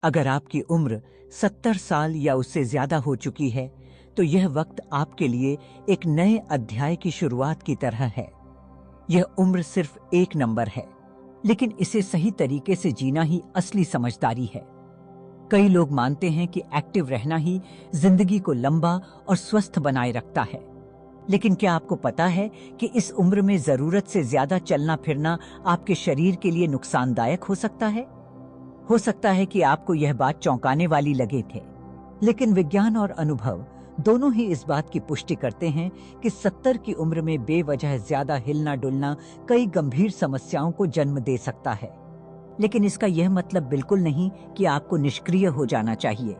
अगर आपकी उम्र 70 साल या उससे ज्यादा हो चुकी है, तो यह वक्त आपके लिए एक नए अध्याय की शुरुआत की तरह है। यह उम्र सिर्फ एक नंबर है, लेकिन इसे सही तरीके से जीना ही असली समझदारी है। कई लोग मानते हैं कि एक्टिव रहना ही जिंदगी को लंबा और स्वस्थ बनाए रखता है। लेकिन क्या आपको पता है कि इस उम्र में जरूरत से ज्यादा चलना फिरना आपके शरीर के लिए नुकसानदायक हो सकता है? हो सकता है कि आपको यह बात चौंकाने वाली लगे थे, लेकिन विज्ञान और अनुभव दोनों ही इस बात की पुष्टि करते हैं कि 70 की उम्र में बेवजह ज्यादा हिलना डुलना कई गंभीर समस्याओं को जन्म दे सकता है। लेकिन इसका यह मतलब बिल्कुल नहीं कि आपको निष्क्रिय हो जाना चाहिए।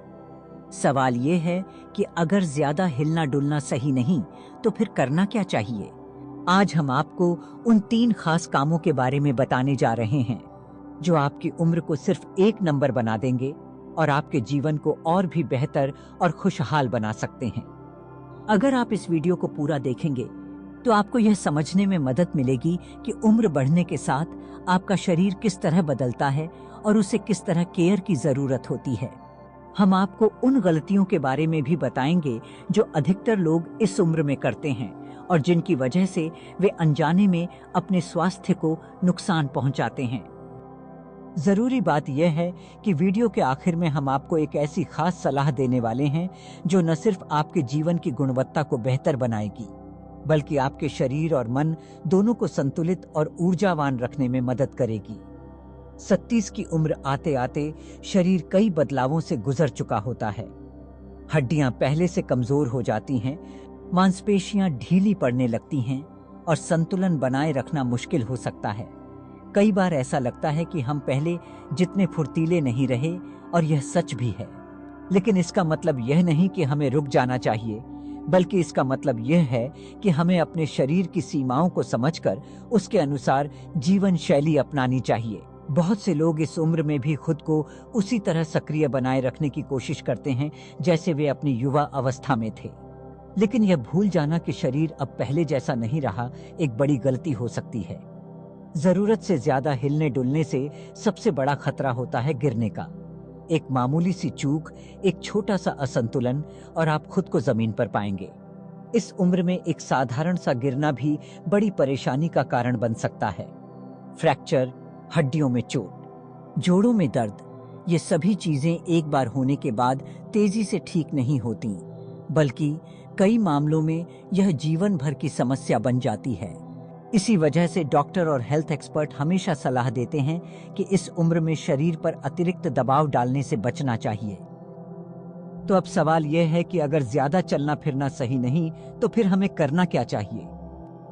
सवाल यह है कि अगर ज्यादा हिलना डुलना सही नहीं, तो फिर करना क्या चाहिए? आज हम आपको उन 3 खास कामों के बारे में बताने जा रहे हैं जो आपकी उम्र को सिर्फ एक नंबर बना देंगे और आपके जीवन को और भी बेहतर और खुशहाल बना सकते हैं। अगर आप इस वीडियो को पूरा देखेंगे तो आपको यह समझने में मदद मिलेगी कि उम्र बढ़ने के साथ आपका शरीर किस तरह बदलता है और उसे किस तरह केयर की जरूरत होती है। हम आपको उन गलतियों के बारे में भी बताएंगे जो अधिकतर लोग इस उम्र में करते हैं और जिनकी वजह से वे अनजाने में अपने स्वास्थ्य को नुकसान पहुंचाते हैं। जरूरी बात यह है कि वीडियो के आखिर में हम आपको एक ऐसी खास सलाह देने वाले हैं जो न सिर्फ आपके जीवन की गुणवत्ता को बेहतर बनाएगी, बल्कि आपके शरीर और मन दोनों को संतुलित और ऊर्जावान रखने में मदद करेगी। 37 की उम्र आते आते शरीर कई बदलावों से गुजर चुका होता है। हड्डियां पहले से कमजोर हो जाती हैं, मांसपेशियां ढीली पड़ने लगती हैं और संतुलन बनाए रखना मुश्किल हो सकता है। कई बार ऐसा लगता है कि हम पहले जितने फुर्तीले नहीं रहे, और यह सच भी है। लेकिन इसका मतलब यह नहीं कि हमें रुक जाना चाहिए, बल्कि इसका मतलब यह है कि हमें अपने शरीर की सीमाओं को समझकर उसके अनुसार जीवन शैली अपनानी चाहिए। बहुत से लोग इस उम्र में भी खुद को उसी तरह सक्रिय बनाए रखने की कोशिश करते हैं जैसे वे अपनी युवा अवस्था में थे। लेकिन यह भूल जाना कि शरीर अब पहले जैसा नहीं रहा एक बड़ी गलती हो सकती है। जरूरत से ज्यादा हिलने डुलने से सबसे बड़ा खतरा होता है गिरने का। एक मामूली सी चूक, एक छोटा सा असंतुलन और आप खुद को जमीन पर पाएंगे। इस उम्र में एक साधारण सा गिरना भी बड़ी परेशानी का कारण बन सकता है। फ्रैक्चर, हड्डियों में चोट, जोड़ों में दर्द, ये सभी चीजें एक बार होने के बाद तेजी से ठीक नहीं होती, बल्कि कई मामलों में यह जीवन भर की समस्या बन जाती है। इसी वजह से डॉक्टर और हेल्थ एक्सपर्ट हमेशा सलाह देते हैं कि इस उम्र में शरीर पर अतिरिक्त दबाव डालने से बचना चाहिए। तो अब सवाल यह है कि अगर ज्यादा चलना फिरना सही नहीं, तो फिर हमें करना क्या चाहिए?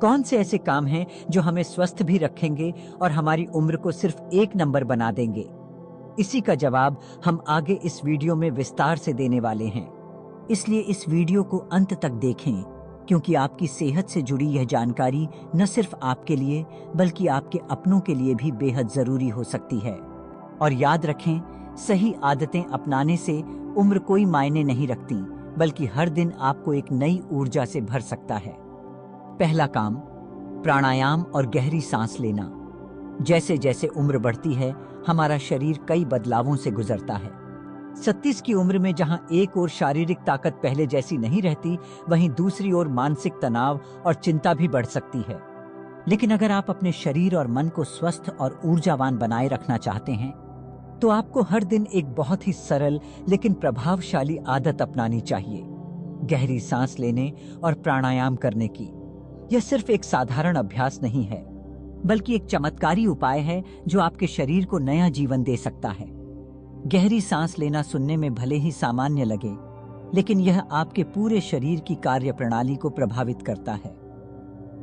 कौन से ऐसे काम हैं जो हमें स्वस्थ भी रखेंगे और हमारी उम्र को सिर्फ एक नंबर बना देंगे? इसी का जवाब हम आगे इस वीडियो में विस्तार से देने वाले हैं। इसलिए इस वीडियो को अंत तक देखें, क्योंकि आपकी सेहत से जुड़ी यह जानकारी न सिर्फ आपके लिए बल्कि आपके अपनों के लिए भी बेहद जरूरी हो सकती है। और याद रखें, सही आदतें अपनाने से उम्र कोई मायने नहीं रखती, बल्कि हर दिन आपको एक नई ऊर्जा से भर सकता है। पहला काम, प्राणायाम और गहरी सांस लेना। जैसे जैसे उम्र बढ़ती है, हमारा शरीर कई बदलावों से गुजरता है। 37 की उम्र में जहां एक ओर शारीरिक ताकत पहले जैसी नहीं रहती, वहीं दूसरी ओर मानसिक तनाव और चिंता भी बढ़ सकती है। लेकिन अगर आप अपने शरीर और मन को स्वस्थ और ऊर्जावान बनाए रखना चाहते हैं, तो आपको हर दिन एक बहुत ही सरल लेकिन प्रभावशाली आदत अपनानी चाहिए, गहरी सांस लेने और प्राणायाम करने की। यह सिर्फ एक साधारण अभ्यास नहीं है, बल्कि एक चमत्कारी उपाय है जो आपके शरीर को नया जीवन दे सकता है। गहरी सांस लेना सुनने में भले ही सामान्य लगे, लेकिन यह आपके पूरे शरीर की कार्य प्रणाली को प्रभावित करता है।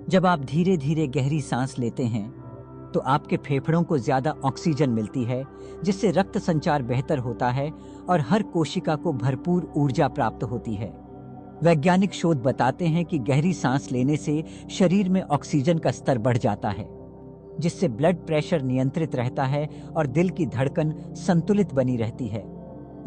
जब आप धीरे धीरे गहरी सांस लेते हैं, तो आपके फेफड़ों को ज्यादा ऑक्सीजन मिलती है, जिससे रक्त संचार बेहतर होता है और हर कोशिका को भरपूर ऊर्जा प्राप्त होती है। वैज्ञानिक शोध बताते हैं कि गहरी सांस लेने से शरीर में ऑक्सीजन का स्तर बढ़ जाता है, जिससे ब्लड प्रेशर नियंत्रित रहता है और दिल की धड़कन संतुलित बनी रहती है।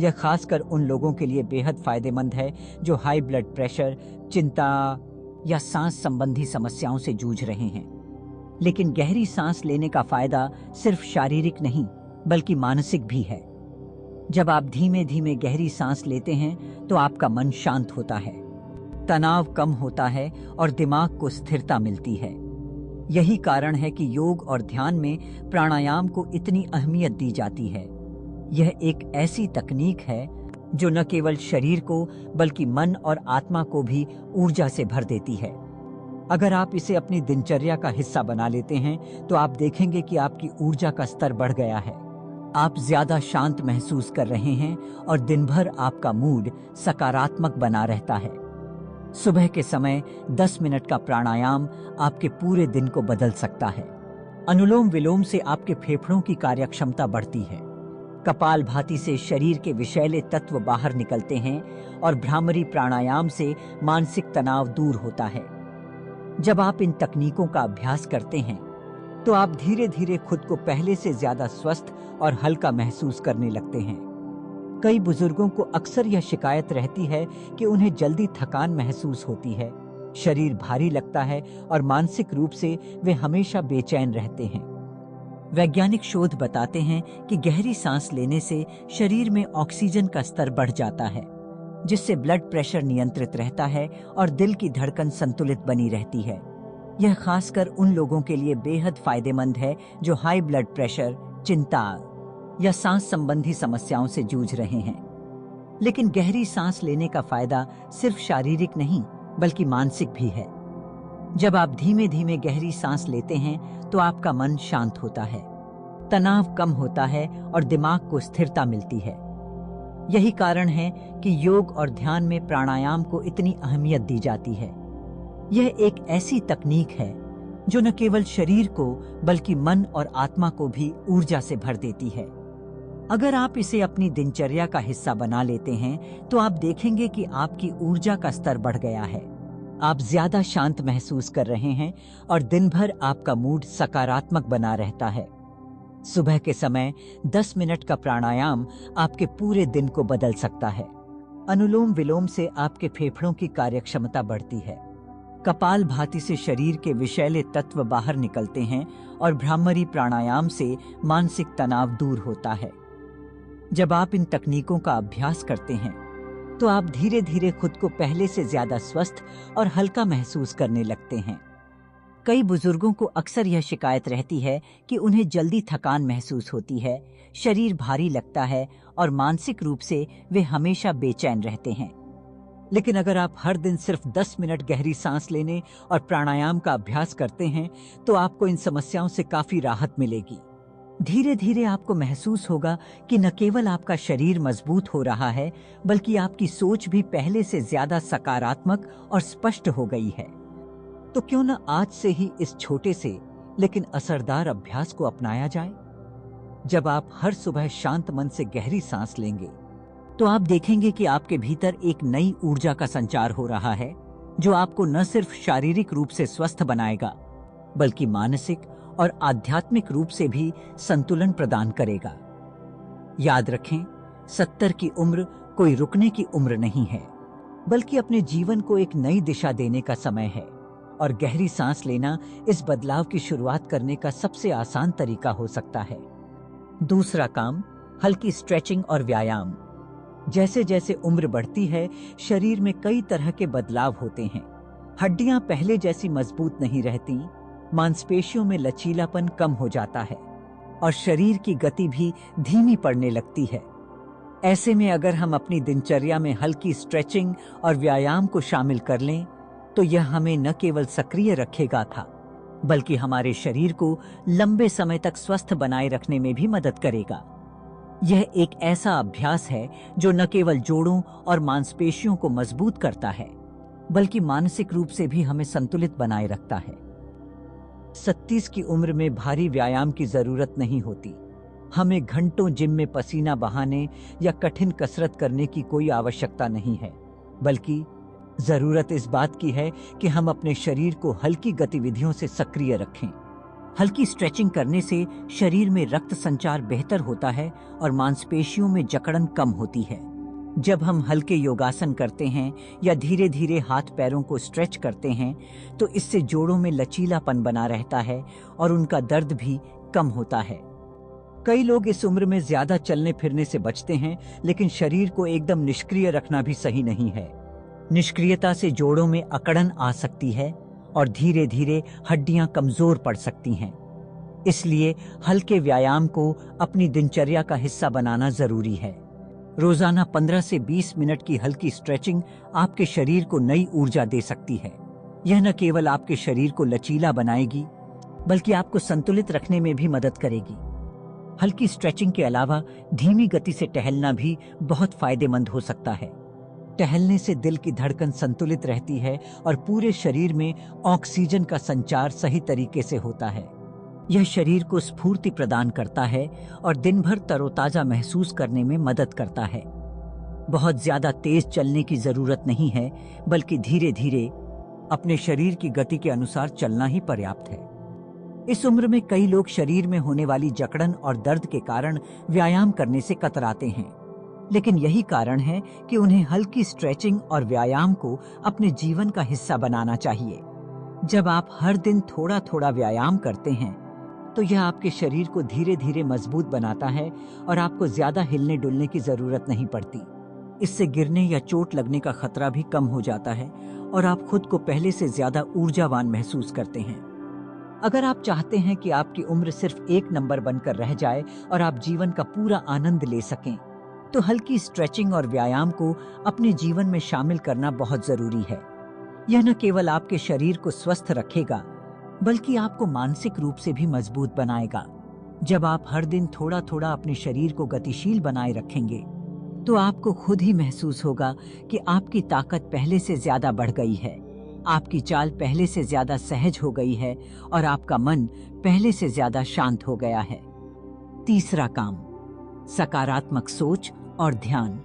यह खासकर उन लोगों के लिए बेहद फायदेमंद है जो हाई ब्लड प्रेशर, चिंता या सांस संबंधी समस्याओं से जूझ रहे हैं। लेकिन गहरी सांस लेने का फायदा सिर्फ शारीरिक नहीं, बल्कि मानसिक भी है। जब आप धीमे धीमे गहरी सांस लेते हैं तो आपका मन शांत होता है, तनाव कम होता है और दिमाग को स्थिरता मिलती है। यही कारण है कि योग और ध्यान में प्राणायाम को इतनी अहमियत दी जाती है। यह एक ऐसी तकनीक है जो न केवल शरीर को बल्कि मन और आत्मा को भी ऊर्जा से भर देती है। अगर आप इसे अपनी दिनचर्या का हिस्सा बना लेते हैं तो आप देखेंगे कि आपकी ऊर्जा का स्तर बढ़ गया है। आप ज्यादा शांत महसूस कर रहे हैं और दिन भर आपका मूड सकारात्मक बना रहता है। सुबह के समय 10 मिनट का प्राणायाम आपके पूरे दिन को बदल सकता है। अनुलोम विलोम से आपके फेफड़ों की कार्यक्षमता बढ़ती है। कपालभाति से शरीर के विषैले तत्व बाहर निकलते हैं और भ्रामरी प्राणायाम से मानसिक तनाव दूर होता है। जब आप इन तकनीकों का अभ्यास करते हैं तो आप धीरे धीरे खुद को पहले से ज्यादा स्वस्थ और हल्का महसूस करने लगते हैं। कई बुजुर्गों को अक्सर यह शिकायत रहती है कि उन्हें जल्दी थकान महसूस होती है, शरीर भारी लगता है और मानसिक रूप से वे हमेशा बेचैन रहते हैं। वैज्ञानिक शोध बताते हैं कि गहरी सांस लेने से शरीर में ऑक्सीजन का स्तर बढ़ जाता है, जिससे ब्लड प्रेशर नियंत्रित रहता है और दिल की धड़कन संतुलित बनी रहती है। यह खासकर उन लोगों के लिए बेहद फायदेमंद है जो हाई ब्लड प्रेशर, चिंता या सांस संबंधी समस्याओं से जूझ रहे हैं। लेकिन गहरी सांस लेने का फायदा सिर्फ शारीरिक नहीं बल्कि मानसिक भी है। जब आप धीमे धीमे गहरी सांस लेते हैं तो आपका मन शांत होता है, तनाव कम होता है और दिमाग को स्थिरता मिलती है। यही कारण है कि योग और ध्यान में प्राणायाम को इतनी अहमियत दी जाती है। यह एक ऐसी तकनीक है जो न केवल शरीर को बल्कि मन और आत्मा को भी ऊर्जा से भर देती है। अगर आप इसे अपनी दिनचर्या का हिस्सा बना लेते हैं तो आप देखेंगे कि आपकी ऊर्जा का स्तर बढ़ गया है। आप ज्यादा शांत महसूस कर रहे हैं और दिन भर आपका मूड सकारात्मक बना रहता है। सुबह के समय 10 मिनट का प्राणायाम आपके पूरे दिन को बदल सकता है। अनुलोम विलोम से आपके फेफड़ों की कार्यक्षमता बढ़ती है। कपालभाति से शरीर के विषैले तत्व बाहर निकलते हैं और भ्रामरी प्राणायाम से मानसिक तनाव दूर होता है। जब आप इन तकनीकों का अभ्यास करते हैं तो आप धीरे धीरे खुद को पहले से ज्यादा स्वस्थ और हल्का महसूस करने लगते हैं। कई बुजुर्गों को अक्सर यह शिकायत रहती है कि उन्हें जल्दी थकान महसूस होती है, शरीर भारी लगता है और मानसिक रूप से वे हमेशा बेचैन रहते हैं। लेकिन अगर आप हर दिन सिर्फ 10 मिनट गहरी सांस लेने और प्राणायाम का अभ्यास करते हैं तो आपको इन समस्याओं से काफी राहत मिलेगी। धीरे धीरे आपको महसूस होगा कि न केवल आपका शरीर मजबूत हो रहा है बल्कि आपकी सोच भी पहले से ज्यादा सकारात्मक और स्पष्ट हो गई है। तो क्यों न आज से ही इस छोटे से लेकिन असरदार अभ्यास को अपनाया जाए। जब आप हर सुबह शांत मन से गहरी सांस लेंगे तो आप देखेंगे कि आपके भीतर एक नई ऊर्जा का संचार हो रहा है जो आपको न सिर्फ शारीरिक रूप से स्वस्थ बनाएगा बल्कि मानसिक और आध्यात्मिक रूप से भी संतुलन प्रदान करेगा। याद रखें, 70 की उम्र कोई रुकने की उम्र नहीं है बल्कि अपने जीवन को एक नई दिशा देने का समय है और गहरी सांस लेना इस बदलाव की शुरुआत करने का सबसे आसान तरीका हो सकता है। दूसरा काम, हल्की स्ट्रेचिंग और व्यायाम। जैसे जैसे उम्र बढ़ती है शरीर में कई तरह के बदलाव होते हैं। हड्डियां पहले जैसी मजबूत नहीं रहती, मांसपेशियों में लचीलापन कम हो जाता है और शरीर की गति भी धीमी पड़ने लगती है। ऐसे में अगर हम अपनी दिनचर्या में हल्की स्ट्रेचिंग और व्यायाम को शामिल कर लें तो यह हमें न केवल सक्रिय रखेगा बल्कि हमारे शरीर को लंबे समय तक स्वस्थ बनाए रखने में भी मदद करेगा। यह एक ऐसा अभ्यास है जो न केवल जोड़ों और मांसपेशियों को मजबूत करता है बल्कि मानसिक रूप से भी हमें संतुलित बनाए रखता है। 37 की उम्र में भारी व्यायाम की जरूरत नहीं होती। हमें घंटों जिम में पसीना बहाने या कठिन कसरत करने की कोई आवश्यकता नहीं है, बल्कि जरूरत इस बात की है कि हम अपने शरीर को हल्की गतिविधियों से सक्रिय रखें। हल्की स्ट्रेचिंग करने से शरीर में रक्त संचार बेहतर होता है और मांसपेशियों में जकड़न कम होती है। जब हम हल्के योगासन करते हैं या धीरे धीरे हाथ पैरों को स्ट्रेच करते हैं तो इससे जोड़ों में लचीलापन बना रहता है और उनका दर्द भी कम होता है। कई लोग इस उम्र में ज्यादा चलने फिरने से बचते हैं, लेकिन शरीर को एकदम निष्क्रिय रखना भी सही नहीं है। निष्क्रियता से जोड़ों में अकड़न आ सकती है और धीरे धीरे हड्डियां कमजोर पड़ सकती हैं। इसलिए हल्के व्यायाम को अपनी दिनचर्या का हिस्सा बनाना जरूरी है। रोजाना 15 से 20 मिनट की हल्की स्ट्रेचिंग आपके शरीर को नई ऊर्जा दे सकती है। यह न केवल आपके शरीर को लचीला बनाएगी, बल्कि आपको संतुलित रखने में भी मदद करेगी। हल्की स्ट्रेचिंग के अलावा धीमी गति से टहलना भी बहुत फायदेमंद हो सकता है। टहलने से दिल की धड़कन संतुलित रहती है और पूरे शरीर में ऑक्सीजन का संचार सही तरीके से होता है। यह शरीर को स्फूर्ति प्रदान करता है और दिन भर तरोताजा महसूस करने में मदद करता है। बहुत ज्यादा तेज चलने की जरूरत नहीं है, बल्कि धीरे धीरे अपने शरीर की गति के अनुसार चलना ही पर्याप्त है। इस उम्र में कई लोग शरीर में होने वाली जकड़न और दर्द के कारण व्यायाम करने से कतराते हैं, लेकिन यही कारण है कि उन्हें हल्की स्ट्रेचिंग और व्यायाम को अपने जीवन का हिस्सा बनाना चाहिए। जब आप हर दिन थोड़ा थोड़ा व्यायाम करते हैं, तो यह आपके शरीर को धीरे धीरे मजबूत बनाता है और आपको ज्यादा हिलने डुलने की जरूरत नहीं पड़ती। इससे गिरने या चोट लगने का खतरा भी कम हो जाता है और आप खुद को पहले से ज्यादा ऊर्जावान महसूस करते हैं। अगर आप चाहते हैं कि आपकी उम्र सिर्फ एक नंबर बनकर रह जाए और आप जीवन का पूरा आनंद ले सकें, तो हल्की स्ट्रेचिंग और व्यायाम को अपने जीवन में शामिल करना बहुत जरूरी है। यह न केवल आपके शरीर को स्वस्थ रखेगा, बल्कि आपको मानसिक रूप से भी मजबूत बनाएगा। जब आप हर दिन थोड़ा थोड़ा अपने शरीर को गतिशील बनाए रखेंगे, तो आपको खुद ही महसूस होगा कि आपकी ताकत पहले से ज्यादा बढ़ गई है, आपकी चाल पहले से ज्यादा सहज हो गई है और आपका मन पहले से ज्यादा शांत हो गया है। तीसरा काम, सकारात्मक सोच और ध्यान।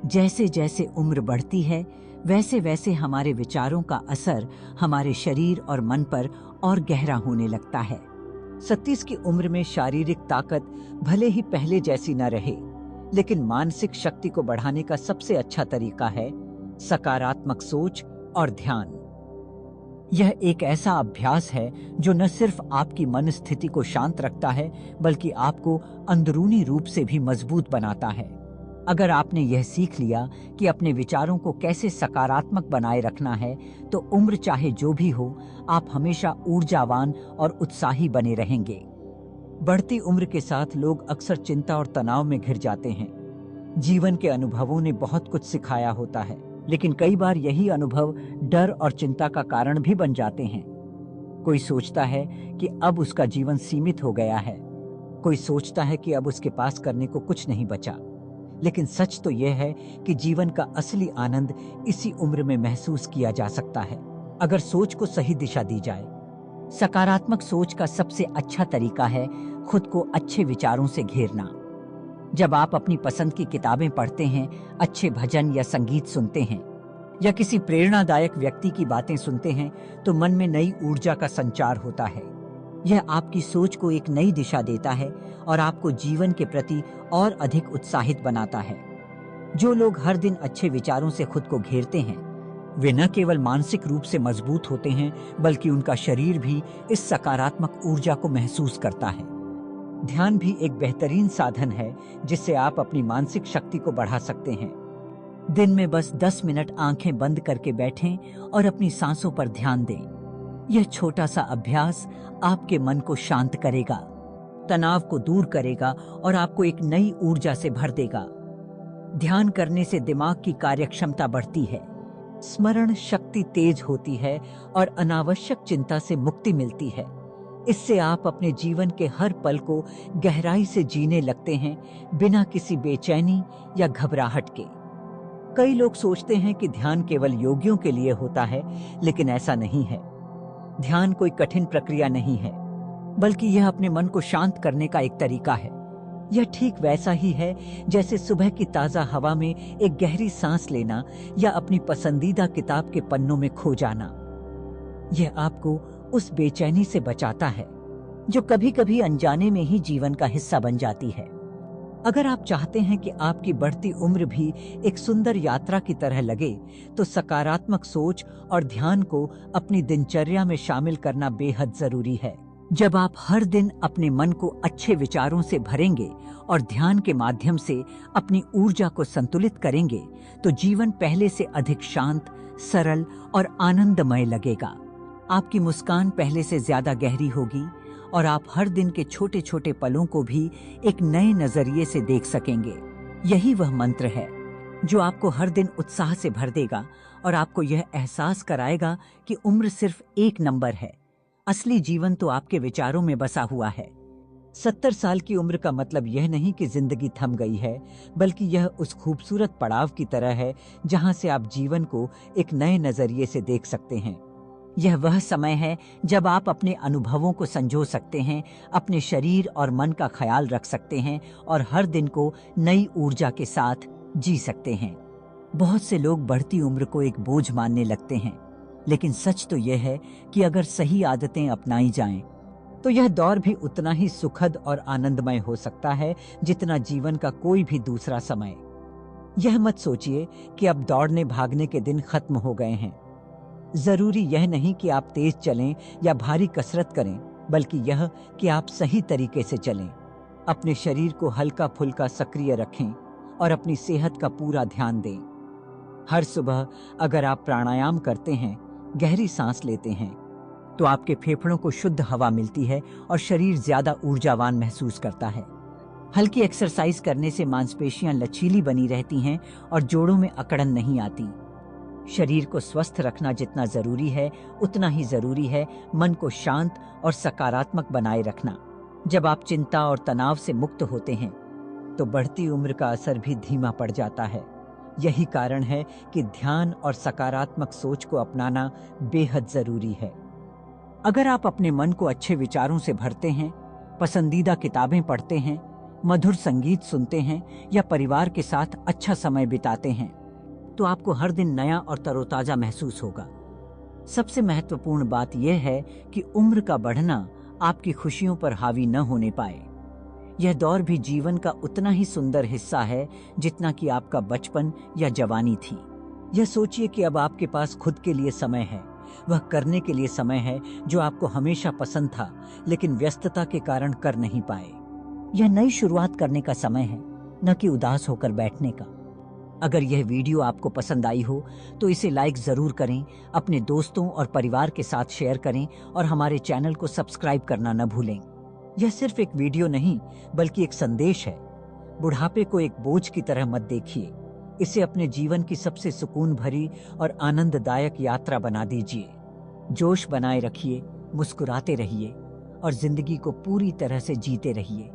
जैसे जैसे उम्र बढ़ती है, वैसे वैसे हमारे विचारों का असर हमारे शरीर और मन पर और गहरा होने लगता है। 37 की उम्र में शारीरिक ताकत भले ही पहले जैसी न रहे, लेकिन मानसिक शक्ति को बढ़ाने का सबसे अच्छा तरीका है सकारात्मक सोच और ध्यान। यह एक ऐसा अभ्यास है जो न सिर्फ आपकी मन स्थिति को शांत रखता है, बल्कि आपको अंदरूनी रूप से भी मजबूत बनाता है। अगर आपने यह सीख लिया कि अपने विचारों को कैसे सकारात्मक बनाए रखना है, तो उम्र चाहे जो भी हो, आप हमेशा ऊर्जावान और उत्साही बने रहेंगे। बढ़ती उम्र के साथ लोग अक्सर चिंता और तनाव में घिर जाते हैं। जीवन के अनुभवों ने बहुत कुछ सिखाया होता है, लेकिन कई बार यही अनुभव डर और चिंता का कारण भी बन जाते हैं। कोई सोचता है कि अब उसका जीवन सीमित हो गया है, कोई सोचता है कि अब उसके पास करने को कुछ नहीं बचा। लेकिन सच तो यह है कि जीवन का असली आनंद इसी उम्र में महसूस किया जा सकता है, अगर सोच को सही दिशा दी जाए। सकारात्मक सोच का सबसे अच्छा तरीका है खुद को अच्छे विचारों से घेरना। जब आप अपनी पसंद की किताबें पढ़ते हैं, अच्छे भजन या संगीत सुनते हैं, या किसी प्रेरणादायक व्यक्ति की बातें सुनते हैं, तो मन में नई ऊर्जा का संचार होता है। यह आपकी सोच को एक नई दिशा देता है और आपको जीवन के प्रति और अधिक उत्साहित बनाता है। जो लोग हर दिन अच्छे विचारों से खुद को घेरते हैं, वे न केवल मानसिक रूप से मजबूत होते हैं, बल्कि उनका शरीर भी इस सकारात्मक ऊर्जा को महसूस करता है। ध्यान भी एक बेहतरीन साधन है जिससे आप अपनी मानसिक शक्ति को बढ़ा सकते हैं। दिन में बस 10 मिनट आंखें बंद करके बैठें और अपनी सांसों पर ध्यान दें। यह छोटा सा अभ्यास आपके मन को शांत करेगा, तनाव को दूर करेगा और आपको एक नई ऊर्जा से भर देगा। ध्यान करने से दिमाग की कार्यक्षमता बढ़ती है, स्मरण शक्ति तेज होती है और अनावश्यक चिंता से मुक्ति मिलती है। इससे आप अपने जीवन के हर पल को गहराई से जीने लगते हैं, बिना किसी बेचैनी या घबराहट के। कई लोग सोचते हैं कि ध्यान केवल योगियों के लिए होता है, लेकिन ऐसा नहीं है। ध्यान कोई कठिन प्रक्रिया नहीं है, बल्कि यह अपने मन को शांत करने का एक तरीका है। यह ठीक वैसा ही है जैसे सुबह की ताजा हवा में एक गहरी सांस लेना या अपनी पसंदीदा किताब के पन्नों में खो जाना। यह आपको उस बेचैनी से बचाता है जो कभी कभी अनजाने में ही जीवन का हिस्सा बन जाती है। अगर आप चाहते हैं कि आपकी बढ़ती उम्र भी एक सुंदर यात्रा की तरह लगे, तो सकारात्मक सोच और ध्यान को अपनी दिनचर्या में शामिल करना बेहद जरूरी है। जब आप हर दिन अपने मन को अच्छे विचारों से भरेंगे और ध्यान के माध्यम से अपनी ऊर्जा को संतुलित करेंगे, तो जीवन पहले से अधिक शांत, सरल और आनंदमय लगेगा। आपकी मुस्कान पहले से ज्यादा गहरी होगी और आप हर दिन के छोटे छोटे पलों को भी एक नए नजरिए से देख सकेंगे। यही वह मंत्र है जो आपको हर दिन उत्साह से भर देगा और आपको यह एहसास कराएगा कि उम्र सिर्फ एक नंबर है। असली जीवन तो आपके विचारों में बसा हुआ है। 70 साल की उम्र का मतलब यह नहीं कि जिंदगी थम गई है, बल्कि यह उस खूबसूरत पड़ाव की तरह है जहां से आप जीवन को एक नए नजरिए से देख सकते हैं। यह वह समय है जब आप अपने अनुभवों को संजो सकते हैं, अपने शरीर और मन का ख्याल रख सकते हैं और हर दिन को नई ऊर्जा के साथ जी सकते हैं। बहुत से लोग बढ़ती उम्र को एक बोझ मानने लगते हैं, लेकिन सच तो यह है कि अगर सही आदतें अपनाई जाएं, तो यह दौर भी उतना ही सुखद और आनंदमय हो सकता है जितना जीवन का कोई भी दूसरा समय। यह मत सोचिए कि अब दौड़ने भागने के दिन खत्म हो गए हैं। जरूरी यह नहीं कि आप तेज चलें या भारी कसरत करें, बल्कि यह कि आप सही तरीके से चलें, अपने शरीर को हल्का फुल्का सक्रिय रखें और अपनी सेहत का पूरा ध्यान दें। हर सुबह अगर आप प्राणायाम करते हैं, गहरी सांस लेते हैं, तो आपके फेफड़ों को शुद्ध हवा मिलती है और शरीर ज्यादा ऊर्जावान महसूस करता है। हल्की एक्सरसाइज करने से मांसपेशियां लचीली बनी रहती हैं और जोड़ों में अकड़न नहीं आती। शरीर को स्वस्थ रखना जितना जरूरी है, उतना ही जरूरी है मन को शांत और सकारात्मक बनाए रखना। जब आप चिंता और तनाव से मुक्त होते हैं, तो बढ़ती उम्र का असर भी धीमा पड़ जाता है। यही कारण है कि ध्यान और सकारात्मक सोच को अपनाना बेहद जरूरी है। अगर आप अपने मन को अच्छे विचारों से भरते हैं, पसंदीदा किताबें पढ़ते हैं, मधुर संगीत सुनते हैं या परिवार के साथ अच्छा समय बिताते हैं, तो आपको हर दिन नया और तरोताजा महसूस होगा। सबसे महत्वपूर्ण बात यह है कि उम्र का बढ़ना आपकी खुशियों पर हावी न होने पाए। यह दौर भी जीवन का उतना ही सुंदर हिस्सा है जितना कि आपका बचपन या जवानी थी। यह सोचिए कि अब आपके पास खुद के लिए समय है, वह करने के लिए समय है जो आपको हमेशा पसंद था लेकिन व्यस्तता के कारण कर नहीं पाए। यह नई शुरुआत करने का समय है, न कि उदास होकर बैठने का। अगर यह वीडियो आपको पसंद आई हो तो इसे लाइक जरूर करें, अपने दोस्तों और परिवार के साथ शेयर करें और हमारे चैनल को सब्सक्राइब करना न भूलें। यह सिर्फ एक वीडियो नहीं, बल्कि एक संदेश है। बुढ़ापे को एक बोझ की तरह मत देखिए, इसे अपने जीवन की सबसे सुकून भरी और आनंददायक यात्रा बना दीजिए। जोश बनाए रखिए, मुस्कुराते रहिए और जिंदगी को पूरी तरह से जीते रहिए।